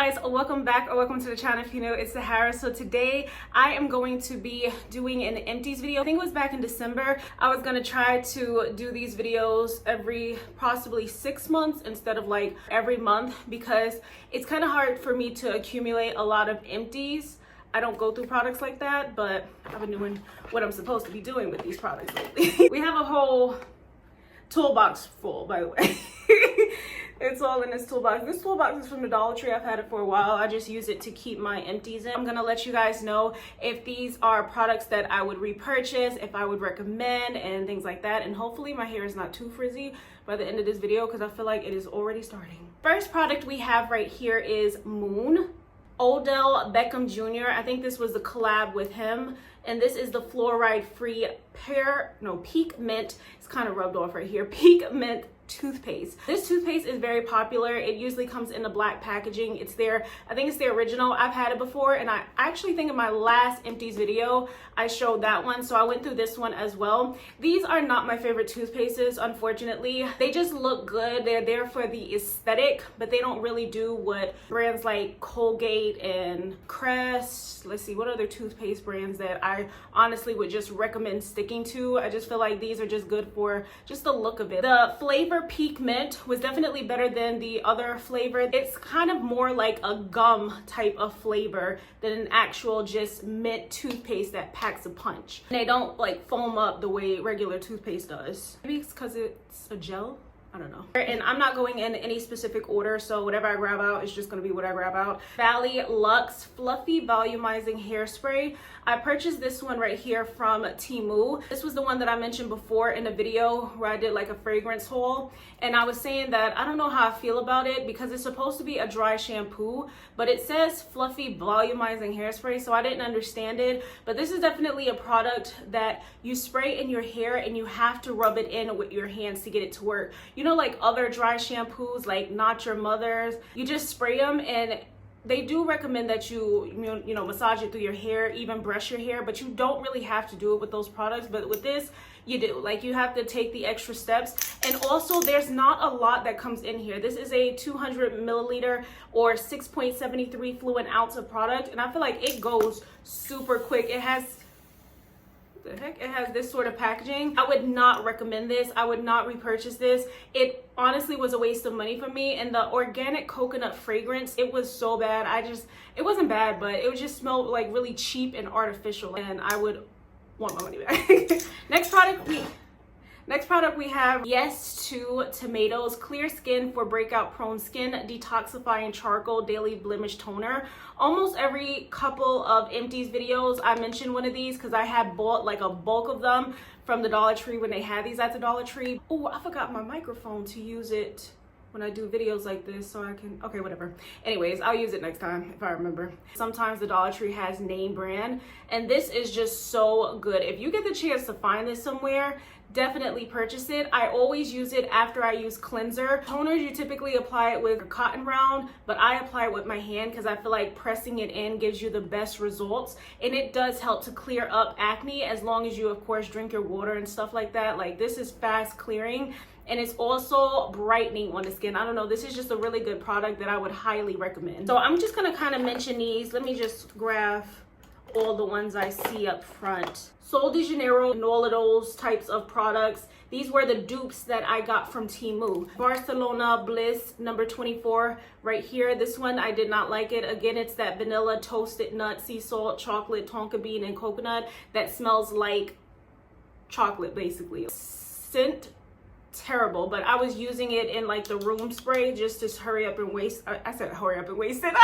guys, welcome back or welcome to the channel. If you know, it's Sahara. So today I am going to be doing an empties video. I think it was back in December. I was going to try to do these videos every possibly 6 months instead of like every month, because it's kind of hard for me to accumulate a lot of empties. I don't go through products like that, but I've been doing what I'm supposed to be doing with these products lately. We have a whole toolbox full, by the way. It's all in this toolbox. This toolbox is from the Dollar Tree. I've had it for a while. I just use it to keep my empties in. I'm gonna let you guys know if these are products that I would repurchase, if I would recommend, and things like that. And hopefully my hair is not too frizzy by the end of this video, because I feel like it is already starting. First product we have right here is Moon. Odell Beckham Jr. I think this was the collab with him. And this is the fluoride free Peak Mint. It's kind of rubbed off right here. Peak Mint toothpaste. This toothpaste is very popular. It usually comes in the black packaging. It's their, I think it's the original. I've had it before, and I actually think in my last empties video I showed that one, so I went through this one as well. These are not my favorite toothpastes, unfortunately. They just look good. They're there for the aesthetic, but they don't really do what brands like Colgate and Crest, let's see, what other toothpaste brands that I honestly would just recommend sticking to. I just feel like these are just good for just the look of it. The flavor Peak Mint was definitely better than the other flavor. It's kind of more like a gum type of flavor than an actual just mint toothpaste that packs a punch. And they don't like foam up the way regular toothpaste does. Maybe it's because it's a gel. I don't know. And I'm not going in any specific order, so whatever I grab out is just gonna be what I grab out. Valley Luxe Fluffy Volumizing Hairspray. I purchased this one right here from TEMU. This was the one that I mentioned before in a video where I did like a fragrance haul. And I was saying that I don't know how I feel about it, because it's supposed to be a dry shampoo, but it says Fluffy Volumizing Hairspray, so I didn't understand it. But this is definitely a product that you spray in your hair and you have to rub it in with your hands to get it to work. You know, like other dry shampoos, like Not Your Mother's, you just spray them, and they do recommend that you massage it through your hair, even brush your hair, but you don't really have to do it with those products. But with this, you do. Like, you have to take the extra steps. And also, there's not a lot that comes in here. This is a 200 milliliter or 6.73 fluid ounce of product, and I feel like it goes super quick. It has it has this sort of packaging. I would not recommend this. I would not repurchase this. It honestly was a waste of money for me. And the organic coconut fragrance, it was so bad. It wasn't bad, but it just smelled like really cheap and artificial, and I would want my money back. Next product we have Yes to Tomatoes Clear Skin for Breakout Prone Skin Detoxifying Charcoal Daily Blemish Toner. Almost every couple of empties videos I mention one of these, because I had bought like a bulk of them from the Dollar Tree when they had these at the Dollar Tree. Oh, I forgot my microphone to use it when I do videos like this, so I can, okay, whatever. Anyways, I'll use it next time if I remember. Sometimes the Dollar Tree has name brand, and this is just so good. If you get the chance to find this somewhere, definitely purchase it. I always use it after I use cleanser. Toners, you typically apply it with a cotton round, but I apply it with my hand because I feel like pressing it in gives you the best results, and it does help to clear up acne, as long as you of course drink your water and stuff like that. Like, this is fast clearing, and it's also brightening on the skin. I don't know, this is just a really good product that I would highly recommend. So I'm just gonna kind of mention these. Let me just grab all the ones I see up front. Sol de Janeiro and all of those types of products. These were the dupes that I got from TEMU. Barcelona Bliss number 24 right here. This one, I did not like it. Again, it's that vanilla, toasted nut, sea salt, chocolate, tonka bean, and coconut that smells like chocolate, basically. Scent, terrible, but I was using it in like the room spray just to hurry up and waste. I said hurry up and waste it.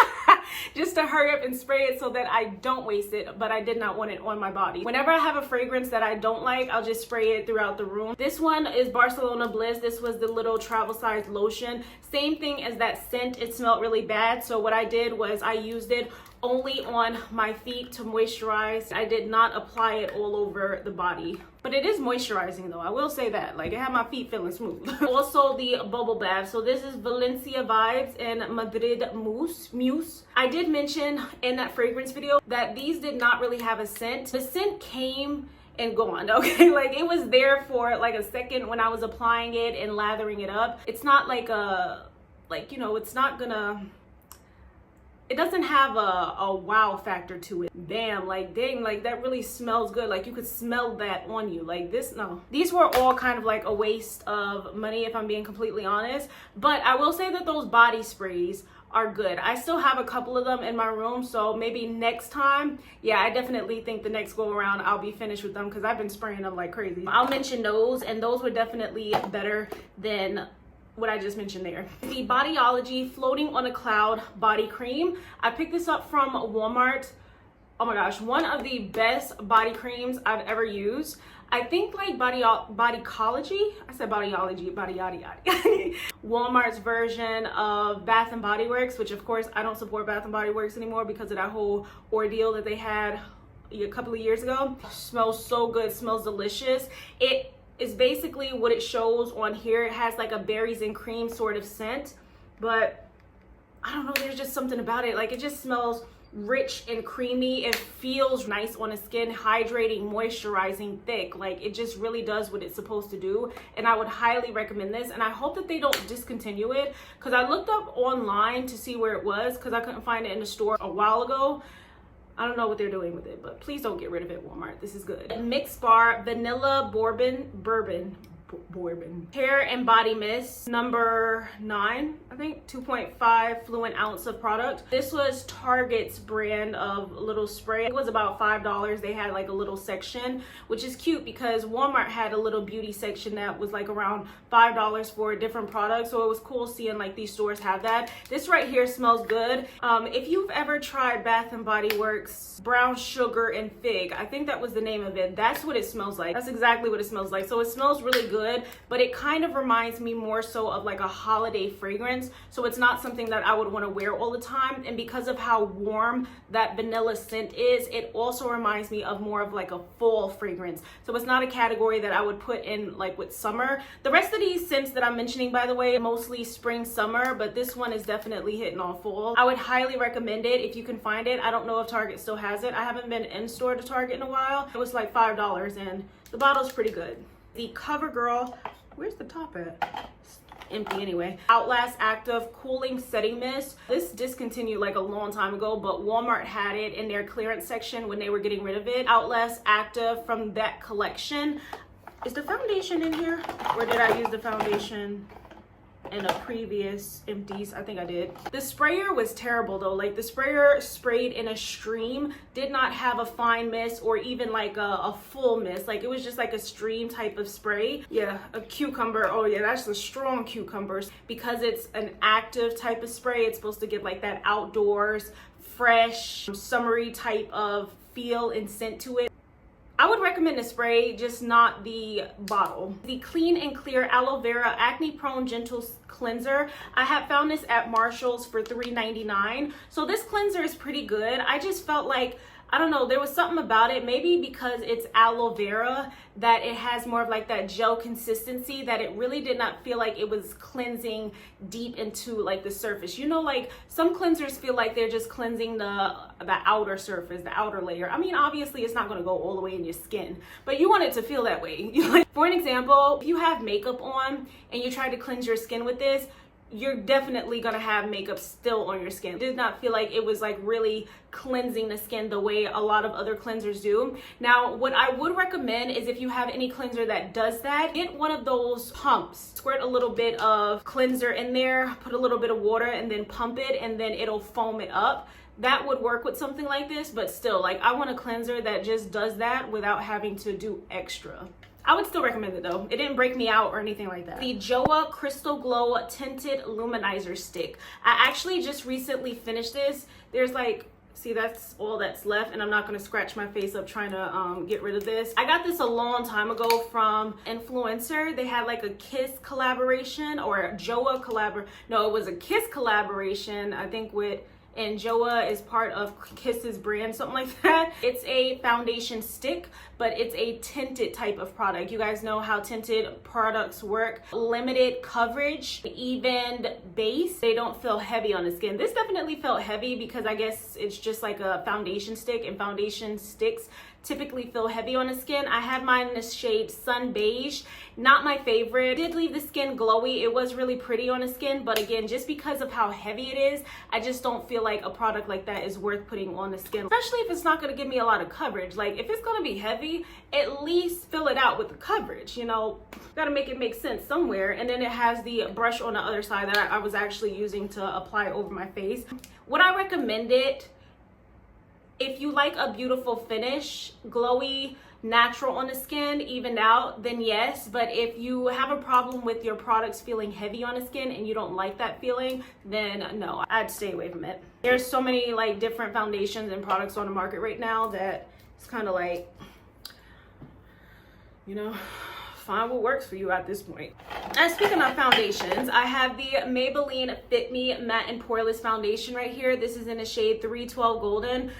Just to hurry up and spray it so that I don't waste it, but I did not want it on my body. Whenever I have a fragrance that I don't like, I'll just spray it throughout the room. This one is Barcelona Bliss. This was the little travel size lotion. Same thing as that scent. It smelled really bad, so what I did was I used it only on my feet to moisturize. I did not apply it all over the body, but it is moisturizing though, I will say that. Like, it had my feet feeling smooth. Also the bubble bath. So this is Valencia Vibes and Madrid Mousse. I did mention in that fragrance video that these did not really have a scent. The scent came and gone, okay? Like, it was there for like a second when I was applying it and lathering it up. It's not like a, like, you know, it's not gonna it doesn't have a wow factor to it. Damn, like dang, like that really smells good. Like you could smell that on you. Like this, no. These were all kind of like a waste of money if I'm being completely honest. But I will say that those body sprays are good. I still have a couple of them in my room, so maybe next time, yeah, I definitely think the next go around I'll be finished with them because I've been spraying them like crazy. I'll mention those, and those were definitely better than what I just mentioned there. The Bodyology Floating on a Cloud Body Cream. I picked this up from Walmart. Oh my gosh, one of the best body creams I've ever used. I think like Bodycology, I said Bodyology, body yada yada. Walmart's version of Bath and Body Works, which of course I don't support Bath and Body Works anymore because of that whole ordeal that they had a couple of years ago. Smells so good, smells delicious. It is basically what it shows on here. It has like a berries and cream sort of scent, but I don't know, there's just something about it. Like it just smells rich and creamy. It feels nice on the skin, hydrating, moisturizing, thick. Like it just really does what it's supposed to do, and I would highly recommend this. And I hope that they don't discontinue it because I looked up online to see where it was because I couldn't find it in the store a while ago. I don't know what they're doing with it, but please don't get rid of it, Walmart. This is good. Mix Bar Vanilla Bourbon Hair and Body Mist, number 9, I think, 2.5 fluid ounce of product. This was Target's brand of little spray. It was about $5. They had like a little section, which is cute because Walmart had a little beauty section that was like around $5 for a different product. So it was cool seeing like these stores have that. This right here smells good. If you've ever tried Bath and Body Works Brown Sugar and Fig, I think that was the name of it. That's what it smells like. That's exactly what it smells like. So it smells really good, but it kind of reminds me more so of like a holiday fragrance. So it's not something that I would want to wear all the time. And because of how warm that vanilla scent is, it also reminds me of more of like a fall fragrance. So it's not a category that I would put in like with summer. The rest of these scents that I'm mentioning, by the way, mostly spring, summer, but this one is definitely hitting on fall. I would highly recommend it if you can find it. I don't know if Target still has it. I haven't been in store to Target in a while. It was like $5 and the bottle's pretty good. The CoverGirl, where's the top at? It's empty anyway. Outlast Active Cooling Setting Mist. This discontinued like a long time ago, but Walmart had it in their clearance section when they were getting rid of it. Outlast Active from that collection. Is the foundation in here? Or did I use the foundation in a previous Empties? I think I did. The sprayer was terrible though. Like the sprayer sprayed in a stream, did not have a fine mist or even like a full mist. Like it was just like a stream type of spray. Yeah, a cucumber. Oh yeah, that's the strong cucumbers. Because it's an active type of spray, it's supposed to give like that outdoors, fresh, summery type of feel and scent to it. I would recommend the spray, just not the bottle. The Clean and Clear Aloe Vera Acne Prone Gentle Cleanser. I have found this at Marshall's for $3.99. So this cleanser is pretty good. I just felt like, I don't know, there was something about it, maybe because it's aloe vera, that it has more of like that gel consistency, that it really did not feel like it was cleansing deep into like the surface. You know, like some cleansers feel like they're just cleansing the outer surface, the outer layer. I mean, obviously it's not going to go all the way in your skin, but you want it to feel that way. For an example, if you have makeup on and you try to cleanse your skin with this, you're definitely gonna have makeup still on your skin. It did not feel like it was like really cleansing the skin the way a lot of other cleansers do. Now, what I would recommend is if you have any cleanser that does that, get one of those pumps. Squirt a little bit of cleanser in there, put a little bit of water, and then pump it, and then it'll foam it up. That would work with something like this, but still, like I want a cleanser that just does that without having to do extra. I would still recommend it though. It didn't break me out or anything like that. The Joa Crystal Glow Tinted Luminizer Stick. I actually just recently finished this. There's like, see, that's all that's left, and I'm not gonna scratch my face up trying to get rid of this. I got this a long time ago from Influencer. They had like a Kiss collaboration or a Joa no, it was a Kiss collaboration, I think with, and Joa is part of Kiss's brand, something like that. It's a foundation stick, but it's a tinted type of product. You guys know how tinted products work. Limited coverage, even base. They don't feel heavy on the skin. This definitely felt heavy because I guess it's just like a foundation stick, and foundation sticks typically feel heavy on the skin. I have mine in the shade Sun Beige. Not my favorite. It did leave the skin glowy. It was really pretty on the skin, but again, just because of how heavy it is, I just don't feel like a product like that is worth putting on the skin, especially if it's not going to give me a lot of coverage. Like, if it's going to be heavy, at least fill it out with the coverage, you know. Gotta make it make sense somewhere. And then it has the brush on the other side that I was actually using to apply over my face. Would I recommend it? If you like a beautiful finish, glowy, natural on the skin, evened out, then yes. But if you have a problem with your products feeling heavy on the skin and you don't like that feeling, then no, I'd stay away from it. There's so many like different foundations and products on the market right now that it's kind of like, you know, find what works for you at this point. And speaking of foundations, I have the Maybelline Fit Me Matte and Poreless Foundation right here. This is in the shade 312 Golden.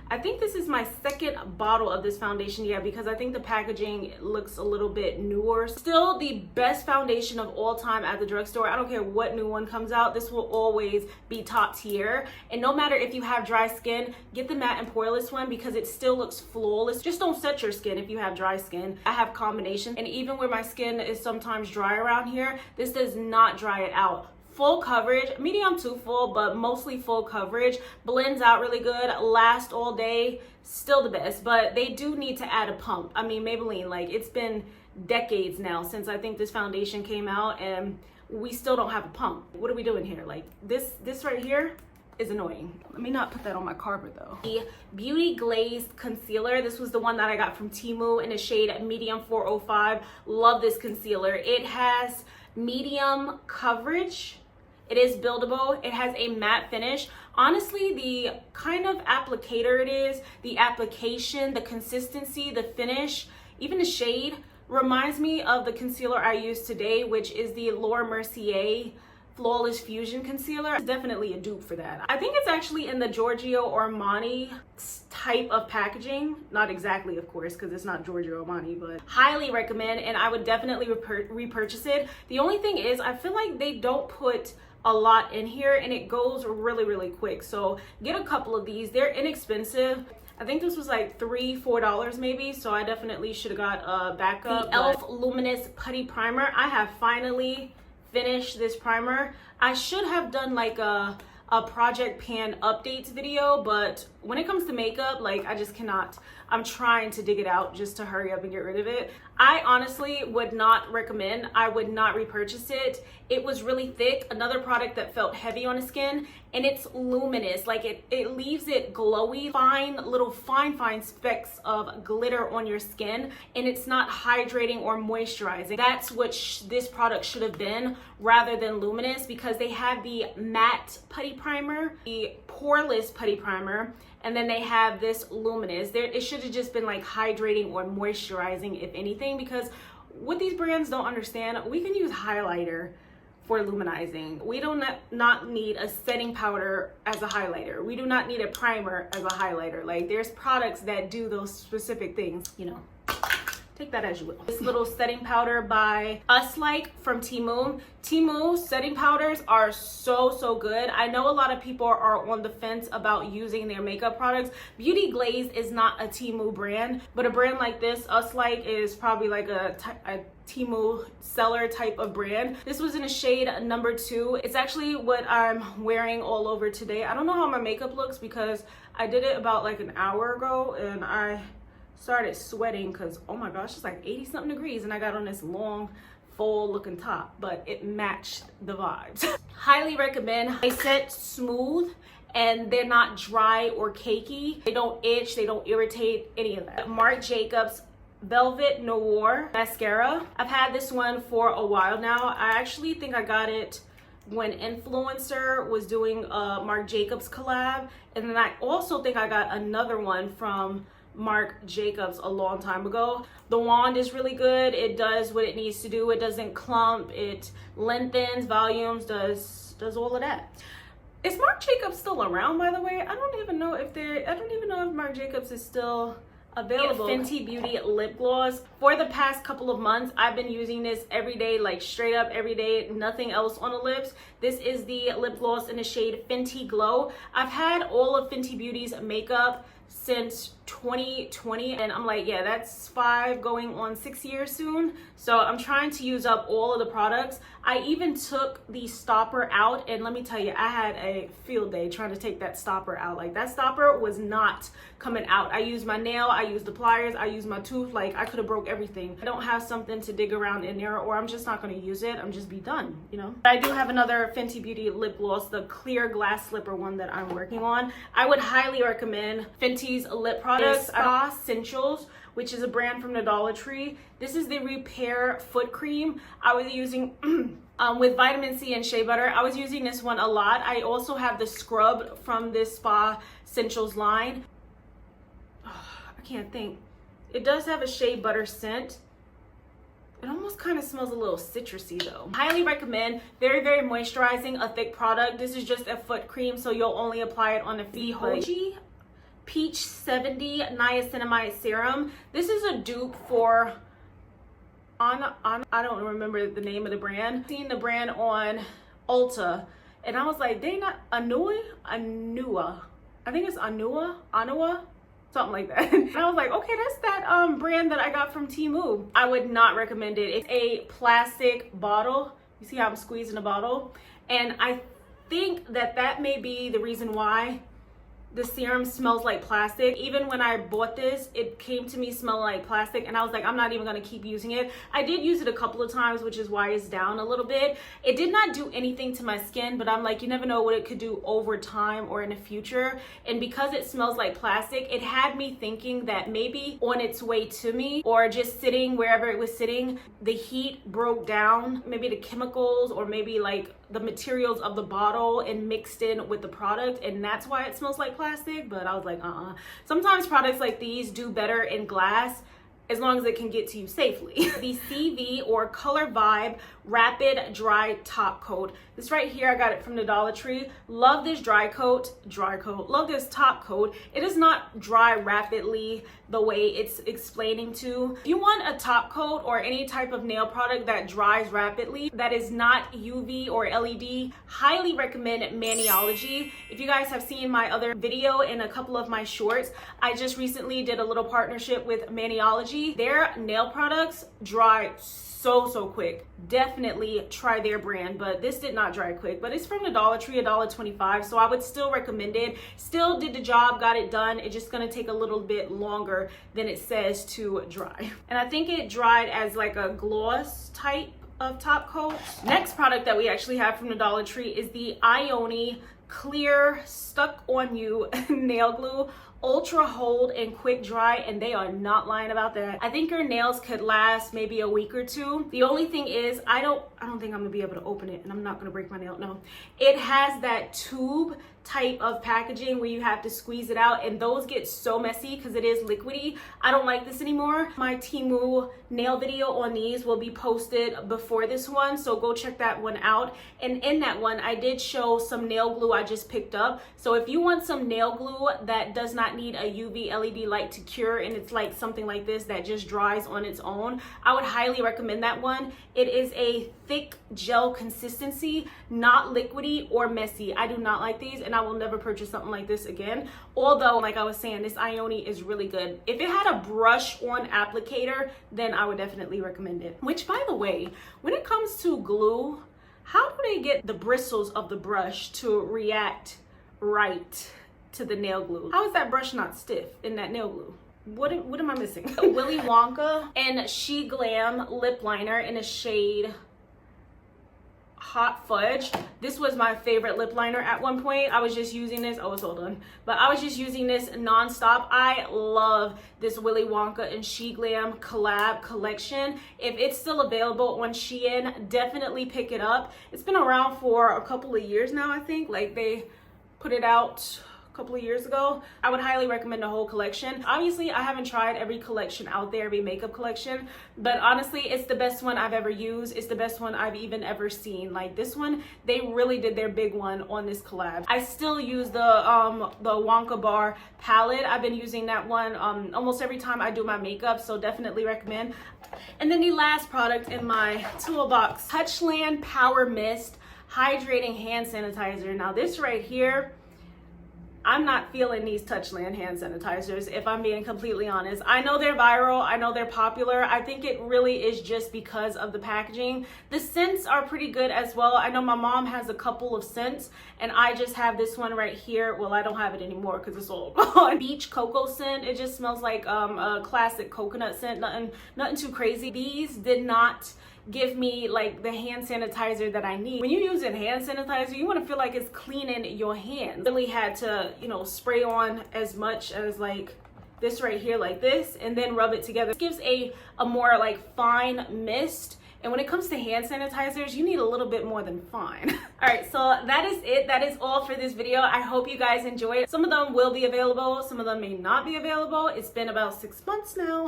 I think this is my second bottle of this foundation, yeah, because I think the packaging looks a little bit newer. Still the best foundation of all time at the drugstore. I don't care what new one comes out, this will always be top tier. And no matter if you have dry skin, get the matte and poreless one because it still looks flawless. Just don't set your skin if you have dry skin. I have combination, and even where my skin is sometimes dry around here, this does not dry it out. Full coverage, medium to full, but mostly full coverage. Blends out really good, lasts all day, still the best. But they do need to add a pump. I mean, Maybelline, like, it's been decades now since I think this foundation came out, and we still don't have a pump. What are we doing here? Like, this right here is annoying. Let me not put that on my carpet though. The Beauty Glazed Concealer. This was the one that I got from TEMU in the shade medium 405. Love this concealer. It has medium coverage. It is buildable. It has a matte finish. Honestly, the kind of applicator it is, the application, the consistency, the finish, even the shade reminds me of the concealer I used today, which is the Laura Mercier Flawless Fusion Concealer. It's definitely a dupe for that. I think it's actually in the Giorgio Armani type of packaging. Not exactly, of course, because it's not Giorgio Armani, but highly recommend, and I would definitely repurchase it. The only thing is, I feel like they don't put a lot in here and it goes really quick. So get a couple of these. They're inexpensive. I think this was like $3-4 maybe, so I definitely should have got a backup. The e.l.f. Luminous Putty Primer. I have finally finished this primer. I should have done like a project pan updates video, but when it comes to makeup, like, I just cannot. I'm trying to dig it out just to hurry up and get rid of it. I honestly would not recommend. I would not repurchase it. It was really thick. Another product that felt heavy on the skin, and it's luminous. Like, it leaves it glowy, fine specks of glitter on your skin, and it's not hydrating or moisturizing. That's what this product should have been rather than luminous, because they have the matte putty primer, the poreless putty primer, and then they have this luminous. It should have just been like hydrating or moisturizing, if anything, because what these brands don't understand, we can use highlighter for luminizing. We do not need a setting powder as a highlighter. We do not need a primer as a highlighter. Like, there's products that do those specific things, you know. Take that as you will. This little setting powder by Like from TEMU. TEMU setting powders are so good. I know a lot of people are on the fence about using their makeup products. Beauty Glazed is not a TEMU brand, but a brand like this, Like, is probably like a TEMU seller type of brand. This was in a shade number 2. It's actually what I'm wearing all over today. I don't know how my makeup looks because I did it about like an hour ago, and I started sweating because, oh my gosh, it's like 80 something degrees, and I got on this long full looking top, but it matched the vibes. Highly recommend. They set smooth and they're not dry or cakey. They don't itch, they don't irritate, any of that. Marc Jacobs Velvet Noir mascara. I've had this one for a while now. I actually think I got it when Influencer was doing a Marc Jacobs collab, and then I also think I got another one from Marc Jacobs a long time ago. The wand is really good. It does what it needs to do. It doesn't clump, it lengthens, volumes, does all of that. Is Marc Jacobs still around, by the way? I don't even know if Marc Jacobs is still available. Fenty Beauty lip gloss. For the past couple of months, I've been using this every day, like straight up every day, nothing else on the lips. This is the lip gloss in the shade Fenty Glow. I've had all of Fenty Beauty's makeup since 2020, and I'm like, yeah, that's 5 going on 6 years soon. So I'm trying to use up all of the products. I even took the stopper out, and let me tell you, I had a field day trying to take that stopper out. Like, that stopper was not coming out. I used my nail, I used the pliers, I used my tooth. Like, I could have broke everything. I don't have something to dig around in there, or I'm just not going to use it. I'm just be done, you know. I do have another Fenty Beauty lip gloss, the clear glass slipper one that I'm working on. I would highly recommend Fenty's lip products. Essentials, which is a brand from the Dollar Tree. This is the Repair Foot Cream. I was using with vitamin C and shea butter. I was using this one a lot. I also have the scrub from this Spa Essentials line. I can't think. It does have a shea butter scent. It almost kind of smells a little citrusy though. Highly recommend. Very, very moisturizing, a thick product. This is just a foot cream, so you'll only apply it on the feet. Hoji Peach 70 Niacinamide Serum. This is a dupe for I don't remember the name of the brand. Seen the brand on Ulta, and I was like, they not Anua. I think it's Anua, something like that. And I was like, okay, that's that brand that I got from TEMU. I would not recommend it. It's a plastic bottle. You see how I'm squeezing the bottle? And I think that may be the reason why the serum smells like plastic. Even when I bought this, it came to me smelling like plastic, and I was like, I'm not even gonna keep using it. I did use it a couple of times, which is why it's down a little bit. It did not do anything to my skin, but I'm like, you never know what it could do over time or in the future. And because it smells like plastic, it had me thinking that maybe on its way to me, or just sitting wherever it was sitting, the heat broke down, maybe the chemicals, or maybe like the materials of the bottle and mixed in with the product, and that's why it smells like plastic. But I was like, sometimes products like these do better in glass, as long as it can get to you safely. The CV or Color Vibe Rapid Dry Top Coat. This right here, I got it from the Dollar Tree. Love this dry coat. Love this top coat. It does not dry rapidly the way it's explaining to. If you want a top coat or any type of nail product that dries rapidly, that is not UV or LED, highly recommend Maniology. If you guys have seen my other video in a couple of my shorts, I just recently did a little partnership with Maniology. Their nail products dry so quick. Definitely try their brand, but this did not dry quick. But it's from the Dollar Tree, $1.25, so I would still recommend it. Still did the job, got it done. It's just gonna take a little bit longer than it says to dry. And I think it dried as like a gloss type of top coat. Next product that we actually have from the Dollar Tree is the Ioni Clear Stuck On You Nail Glue. Ultra hold and quick dry, and they are not lying about that. I think your nails could last maybe a week or two. The only thing is, I don't think I'm gonna be able to open it, and I'm not gonna break my nail. No, it has that tube type of packaging where you have to squeeze it out, and those get so messy because it is liquidy. I don't like this anymore. My TEMU nail video on these will be posted before this one, so go check that one out. And in that one, I did show some nail glue I just picked up. So if you want some nail glue that does not need a UV LED light to cure, and it's like something like this that just dries on its own, I would highly recommend that one. It is a thick gel consistency, not liquidy or messy. I do not like these, and I will never purchase something like this again. Although, like I was saying, this Ioni is really good. If it had a brush on applicator, then I would definitely recommend it. Which, by the way, when it comes to glue, how do they get the bristles of the brush to react right to the nail glue? How is that brush not stiff in that nail glue? What am I missing? Willy Wonka and She Glam lip liner in a shade Hot Fudge. This was my favorite lip liner at one point. I was just using this. Oh, it's all done. But I was just using this nonstop. I love this Willy Wonka and She Glam collab collection. If it's still available on Shein, definitely pick it up. It's been around for a couple of years now, I think. Like, they put it out couple of years ago. I would highly recommend the whole collection. Obviously, I haven't tried every collection out there, every makeup collection, but honestly, it's the best one I've ever used. It's the best one I've even ever seen. Like this one, they really did their big one on this collab. I still use the Wonka Bar palette. I've been using that one almost every time I do my makeup, so definitely recommend. And then the last product in my toolbox, Touchland Power Mist Hydrating Hand Sanitizer. Now this right here, I'm not feeling these Touchland hand sanitizers, if I'm being completely honest. I know they're viral, I know they're popular. I think it really is just because of the packaging. The scents are pretty good as well. I know my mom has a couple of scents, and I just have this one right here. Well, I don't have it anymore because it's all gone. Beach cocoa scent. It just smells like a classic coconut scent, nothing too crazy. These did not give me like the hand sanitizer that I need. When you're using hand sanitizer, you want to feel like it's cleaning your hands. Really had to, you know, spray on as much as like this right here, like this, and then rub it together. It gives a more like fine mist. And when it comes to hand sanitizers, you need a little bit more than fine. All right, so that is it. That is all for this video. I hope you guys enjoy it. Some of them will be available. Some of them may not be available. It's been about 6 months now.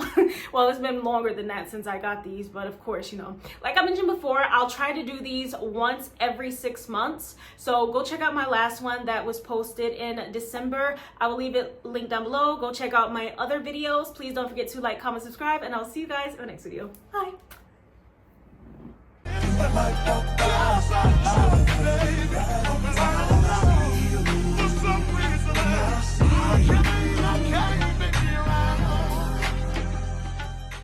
Well, it's been longer than that since I got these. But of course, you know, like I mentioned before, I'll try to do these once every 6 months. So go check out my last one that was posted in December. I will leave it linked down below. Go check out my other videos. Please don't forget to like, comment, subscribe, and I'll see you guys in the next video. Bye.